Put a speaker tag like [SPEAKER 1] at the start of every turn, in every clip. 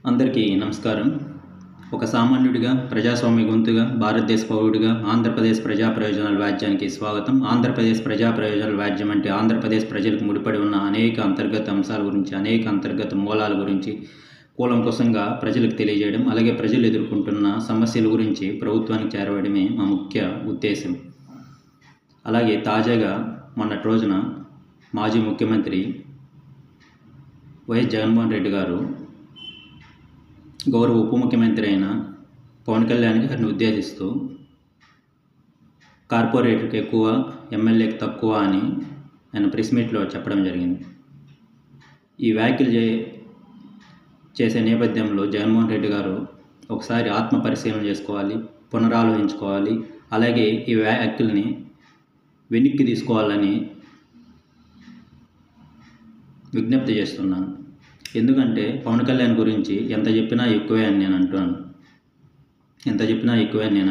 [SPEAKER 1] అందరికీ నమస్కారం. ఒక సామాన్యుడిగా, ప్రజాస్వామ్య గొంతుగా, భారతదేశ పౌరుడిగా ఆంధ్రప్రదేశ్ ప్రజా ప్రయోజనాల వ్యాజ్యానికి స్వాగతం. ఆంధ్రప్రదేశ్ ప్రజా ప్రయోజనాల వ్యాజ్యం అంటే ఆంధ్రప్రదేశ్ ప్రజలకు ముడిపడి ఉన్న అనేక అంతర్గత అంశాల గురించి, అనేక అంతర్గత మూలాల గురించి కూలంకషంగా ప్రజలకు తెలియజేయడం, అలాగే ప్రజలు ఎదుర్కొంటున్న సమస్యల గురించి ప్రభుత్వానికి చేరవేయడమే మా ముఖ్య ఉద్దేశం. అలాగే తాజాగా మొన్నటి రోజున మాజీ ముఖ్యమంత్రి వైఎస్ జగన్మోహన్ రెడ్డి గారు గౌరవ ఉప ముఖ్యమంత్రి అయిన పవన్ కళ్యాణ్ గారిని ఉద్దేశిస్తూ కార్పొరేటర్కి ఎక్కువ, ఎమ్మెల్యేకి తక్కువ అని ఆయన ప్రెస్ మీట్లో చెప్పడం జరిగింది. ఈ వ్యాఖ్యలు చేసే నేపథ్యంలో జగన్మోహన్ రెడ్డి గారు ఒకసారి ఆత్మ పరిశీలన చేసుకోవాలి, పునరాలోచించుకోవాలి. అలాగే ఈ వ్యాఖ్యల్ని వెనక్కి తీసుకోవాలని విజ్ఞప్తి చేస్తున్నాను. ఎందుకంటే పవన్ కళ్యాణ్ గురించి ఎంత చెప్పినా ఎక్కువే అని నేను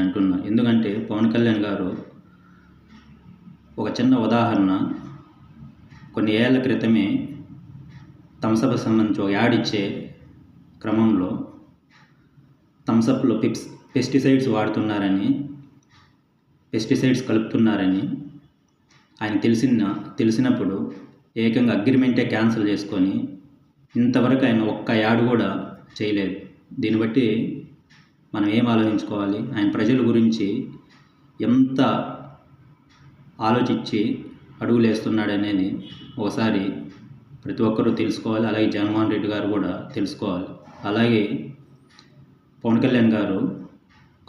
[SPEAKER 1] అంటున్నా. ఎందుకంటే పవన్ కళ్యాణ్ గారు ఒక చిన్న ఉదాహరణ, కొన్ని ఏళ్ల క్రితమే థమ్సప్కి సంబంధించి ఒక యాడ్ ఇచ్చే క్రమంలో థమ్సప్లో పెస్టిసైడ్స్ కలుపుతున్నారని ఆయన తెలిసినప్పుడు ఏకంగా అగ్రిమెంటే క్యాన్సిల్ చేసుకొని ఇంతవరకు ఆయన ఒక్క యాడ్ కూడా చేయలేదు. దీన్ని బట్టి మనం ఏం ఆలోచించుకోవాలి? ఆయన ప్రజల గురించి ఎంత ఆలోచించి అడుగులు వేస్తున్నాడనేది ఒకసారి ప్రతి ఒక్కరూ తెలుసుకోవాలి. అలాగే జగన్మోహన్ రెడ్డి గారు కూడా తెలుసుకోవాలి. అలాగే పవన్ కళ్యాణ్ గారు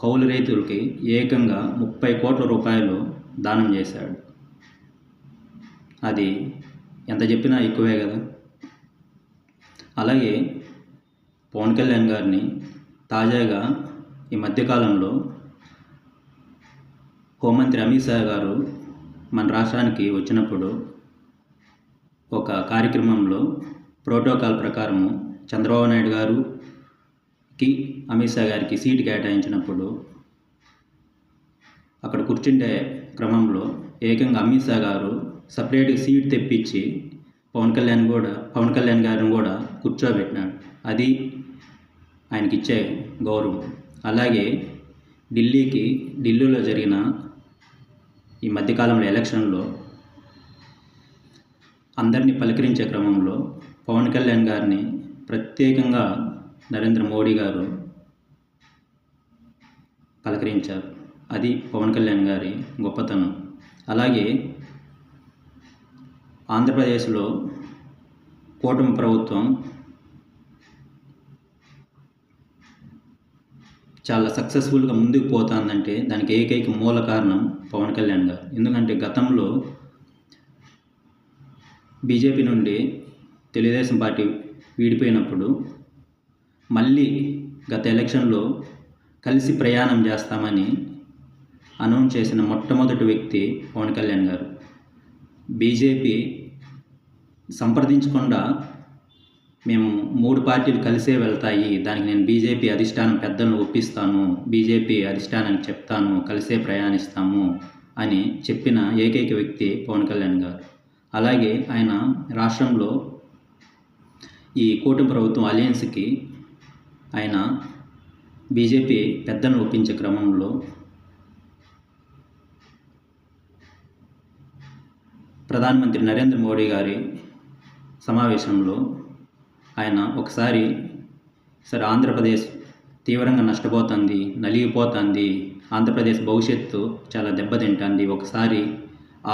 [SPEAKER 1] కౌలు రైతులకి ఏకంగా 30 కోట్ల రూపాయలు దానం చేశాడు. అది ఎంత చెప్పినా ఎక్కువే కదా. అలాగే పవన్ కళ్యాణ్ గారిని తాజాగా ఈ మధ్యకాలంలో హోంమంత్రి అమిత్ షా గారు మన రాష్ట్రానికి వచ్చినప్పుడు ఒక కార్యక్రమంలో ప్రోటోకాల్ ప్రకారము చంద్రబాబు నాయుడు గారికి, అమిత్ షా గారికి సీటు కేటాయించినప్పుడు అక్కడ కూర్చుంటే క్రమంలో ఏకంగా అమిత్ షా గారు సపరేట్గా సీట్ తెప్పించి పవన్ కళ్యాణ్ గారిని కూడా కూర్చోబెట్టినాడు. అది ఆయనకి ఇచ్చే గౌరవం. అలాగే ఢిల్లీలో జరిగిన ఈ మధ్యకాలంలో ఎలక్షన్లో అందరినీ పలకరించే క్రమంలో పవన్ కళ్యాణ్ గారిని ప్రత్యేకంగా నరేంద్ర మోడీ గారు పలకరించారు. అది పవన్ కళ్యాణ్ గారి గొప్పతనం. అలాగే ఆంధ్రప్రదేశ్లో కూటమి ప్రభుత్వం చాలా సక్సెస్ఫుల్గా ముందుకు పోతుందంటే దానికి ఏకైక మూల కారణం పవన్ కళ్యాణ్ గారు. ఎందుకంటే గతంలో బీజేపీ నుండి తెలుగుదేశం పార్టీ విడిపోయినప్పుడు మళ్ళీ గత ఎలక్షన్లో కలిసి ప్రయాణం చేస్తామని అనౌన్స్ చేసిన మొట్టమొదటి వ్యక్తి పవన్ కళ్యాణ్ గారు. బీజేపీ సంప్రదించకుండా మేము 3 పార్టీలు కలిసే వెళ్తాయి, దానికి నేను బీజేపీ అధిష్టానం పెద్దలను ఒప్పిస్తాను, బీజేపీ అధిష్టానానికి చెప్తాను, కలిసే ప్రయాణిస్తాము అని చెప్పిన ఏకైక వ్యక్తి పవన్ కళ్యాణ్ గారు. అలాగే ఆయన రాష్ట్రంలో ఈ కూటమి ప్రభుత్వం అలయన్స్కి ఆయన బీజేపీ పెద్దలను ఒప్పించే క్రమంలో ప్రధానమంత్రి నరేంద్ర మోడీ గారి సమావేశంలో ఆయన ఒకసారి ఆంధ్రప్రదేశ్ తీవ్రంగా నష్టపోతుంది, నలిగిపోతుంది, ఆంధ్రప్రదేశ్ భవిష్యత్తు చాలా దెబ్బతింటుంది, ఒకసారి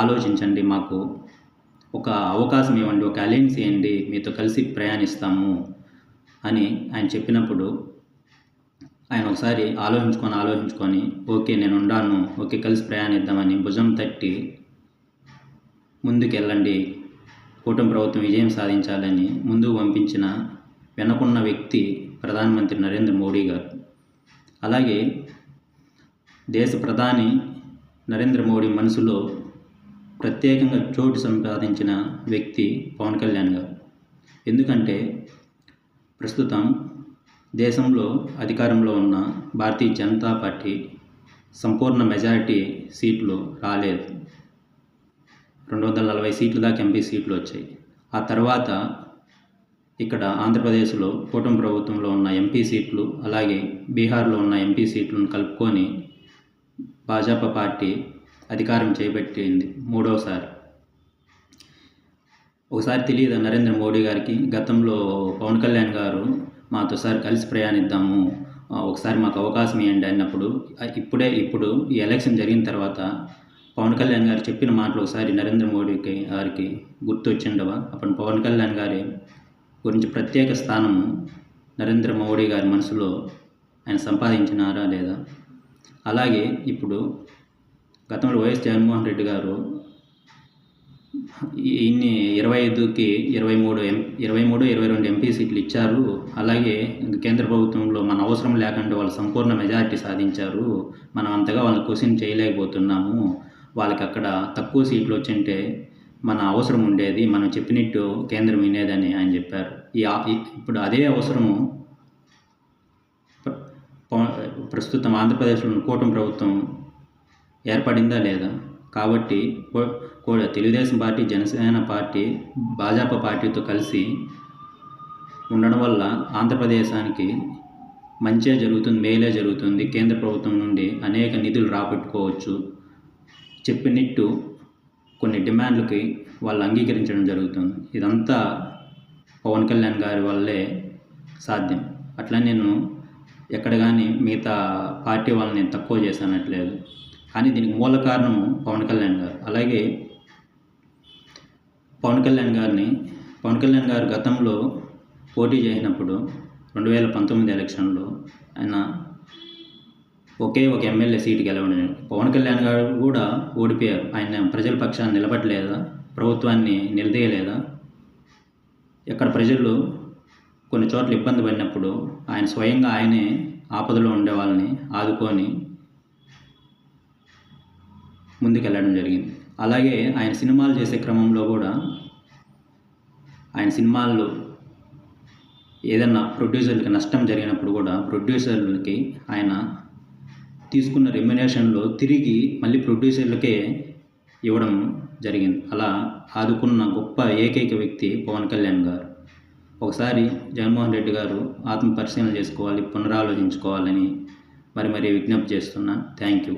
[SPEAKER 1] ఆలోచించండి, మాకు ఒక అవకాశం ఇవ్వండి, ఒక అలయన్స్ ఇవ్వండి, మీతో కలిసి ప్రయాణిస్తాము అని ఆయన చెప్పినప్పుడు ఆయన ఒకసారి ఆలోచించుకొని ఓకే నేను ఉండాను, ఓకే కలిసి ప్రయాణిద్దామని భుజం తట్టి ముందుకెళ్ళండి, కూటమి ప్రభుత్వం విజయం సాధించాలని ముందుకు పంపించిన వెనకున్న వ్యక్తి ప్రధానమంత్రి నరేంద్ర మోడీ గారు. అలాగే దేశ ప్రధాని నరేంద్ర మోడీ మనసులో ప్రత్యేకంగా చోటు సంపాదించిన వ్యక్తి పవన్ కళ్యాణ్ గారు. ఎందుకంటే ప్రస్తుతం దేశంలో అధికారంలో ఉన్న భారతీయ జనతా పార్టీ సంపూర్ణ మెజారిటీ సీట్లు రాలేదు. 240 సీట్ల దాకా ఎంపీ సీట్లు వచ్చాయి. ఆ తర్వాత ఇక్కడ ఆంధ్రప్రదేశ్లో కూటమి ప్రభుత్వంలో ఉన్న ఎంపీ సీట్లు అలాగే బీహార్లో ఉన్న ఎంపీ సీట్లను కలుపుకొని భాజపా పార్టీ అధికారం చేపట్టింది మూడవసారి. ఒకసారి తెలియదా నరేంద్ర మోడీ గారికి, గతంలో పవన్ కళ్యాణ్ గారు మాతో సార్ కలిసి ప్రయాణిద్దాము, ఒకసారి మాకు అవకాశం ఇవ్వండి అన్నప్పుడు, ఇప్పుడు ఈ ఎలక్షన్ జరిగిన తర్వాత పవన్ కళ్యాణ్ గారు చెప్పిన మాటలు ఒకసారి నరేంద్ర మోడీ గారికి గుర్తొచ్చిండవా? అప్పుడు పవన్ కళ్యాణ్ గారి గురించి ప్రత్యేక స్థానము నరేంద్ర మోడీ గారి మనసులో ఆయన సంపాదించినారా లేదా? అలాగే ఇప్పుడు గతంలో వైఎస్ జగన్మోహన్ రెడ్డి గారు ఇన్ని 25కి 22 ఎంపీ సీట్లు ఇచ్చారు. అలాగే కేంద్ర ప్రభుత్వంలో మన అవసరం లేకుండా వాళ్ళు సంపూర్ణ మెజారిటీ సాధించారు. మనం అంతగా వాళ్ళని క్వశ్చన్ చేయలేకపోతున్నాము. వాళ్ళకి అక్కడ తక్కువ సీట్లు వచ్చింటే మన అవసరం ఉండేది, మనం చెప్పినట్టు కేంద్రం వినేదని ఆయన చెప్పారు. ఇప్పుడు అదే అవసరము ప్రస్తుతం ఆంధ్రప్రదేశ్లో కూటమి ప్రభుత్వం ఏర్పడిందా లేదా? కాబట్టి కూడా తెలుగుదేశం పార్టీ, జనసేన పార్టీ, భాజపా పార్టీతో కలిసి ఉండడం వల్ల ఆంధ్రప్రదేశానికి మంచే జరుగుతుంది, మేలే జరుగుతుంది. కేంద్ర ప్రభుత్వం నుండి అనేక నిధులు రాబట్టుకోవచ్చు. చెప్పినట్టు కొన్ని డిమాండ్లకి వాళ్ళు అంగీకరించడం జరుగుతుంది. ఇదంతా పవన్ కళ్యాణ్ గారి వల్లే సాధ్యం. అట్లా నేను ఎక్కడ కానీ మిగతా పార్టీ వాళ్ళని నేను తక్కువ చేశానట్లేదు, కానీ దీనికి మూల కారణము పవన్ కళ్యాణ్ గారు. అలాగే పవన్ కళ్యాణ్ గారు గతంలో పోటీ చేసినప్పుడు 2019 ఎలక్షన్లో ఆయన ఒకే ఒక ఎమ్మెల్యే సీటు గెలవలేదు. పవన్ కళ్యాణ్ గారు కూడా ఓడిపోయారు. ఆయన ప్రజల పక్షాన్ని నిలబడలేదా? ప్రభుత్వాన్ని నిలదీయలేదా? ఎక్కడ ప్రజలు కొన్ని చోట్ల ఇబ్బంది పడినప్పుడు ఆయన స్వయంగా ఆయనే ఆపదలో ఉండే వాళ్ళని ఆదుకొని ముందుకెళ్ళడం జరిగింది. అలాగే ఆయన సినిమాలు చేసే క్రమంలో కూడా ఆయన సినిమాల్లో ఏదన్నా ప్రొడ్యూసర్లకి నష్టం జరిగినప్పుడు కూడా ప్రొడ్యూసర్లకి ఆయన తీసుకున్న రెమ్యునేషన్లో తిరిగి మళ్ళీ ప్రొడ్యూసర్లకే ఇవ్వడం జరిగింది. అలా ఆదుకున్న గొప్ప ఏకైక వ్యక్తి పవన్ కళ్యాణ్ గారు. ఒకసారి జగన్మోహన్ రెడ్డి గారు ఆత్మ పరిశీలన చేసుకోవాలి, పునరాలోచించుకోవాలని మరి విజ్ఞప్తి చేస్తున్నా. Thank you.